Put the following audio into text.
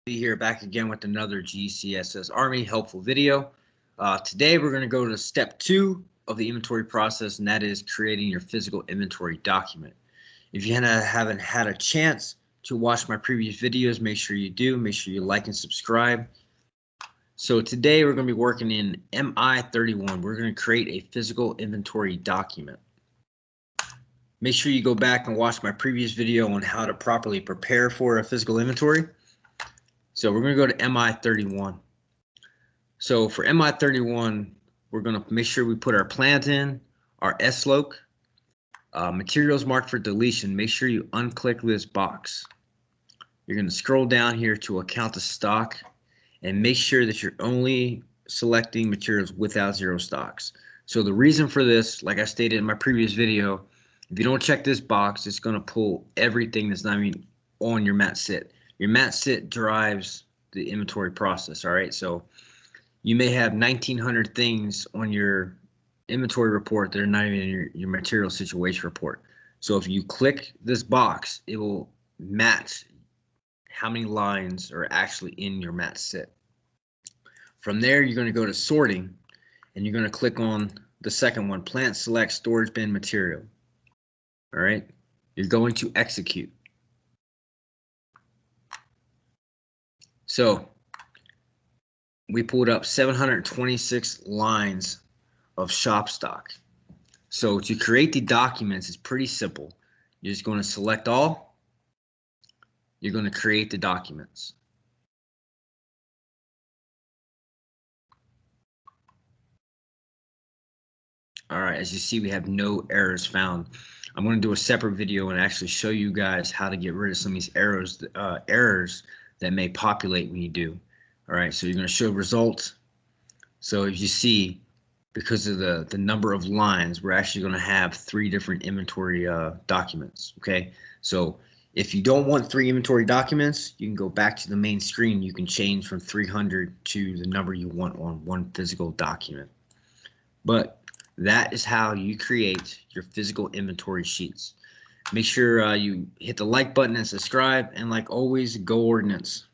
Be here back again with another GCSS Army helpful video. Today we're going to go to step 2 of the inventory process, and that is creating your physical inventory document. If you haven't had a chance to watch my previous videos, make sure you do. Make sure you like and subscribe. So today we're going to be working in MI31. We're going to create a physical inventory document. Make sure you go back and watch my previous video on how to properly prepare for a physical inventory. So we're going to go to MI31. So for MI31, we're going to make sure we put our plant in, our SLOC, materials marked for deletion. Make sure you unclick this box. You're going to scroll down here to account to stock and make sure that you're only selecting materials without zero stocks. So the reason for this, like I stated in my previous video, if you don't check this box, it's going to pull everything that's not even on your mat sit. Your mat sit drives the inventory process, all right? So you may have 1,900 things on your inventory report that are not even in your material situation report. So if you click this box, it will match how many lines are actually in your mat sit. From there, you're going to go to sorting, and you're going to click on the second one, plant select storage bin material. All right, you're going to execute. So we pulled up 726 lines of shop stock. So to create the documents is pretty simple. You're just going to select all. You're going to create the documents. All right, as you see, we have no errors found. I'm going to do a separate video and actually show you guys how to get rid of some of these errors that may populate when you do. All right, so you're going to show results. So as you see, because of the number of lines, we're actually going to have 3 different inventory documents. Okay, so if you don't want 3 inventory documents, you can go back to the main screen. You can change from 300 to the number you want on one physical document. But that is how you create your physical inventory sheets. Make sure you hit the like button and subscribe, and like always, go Ordnance.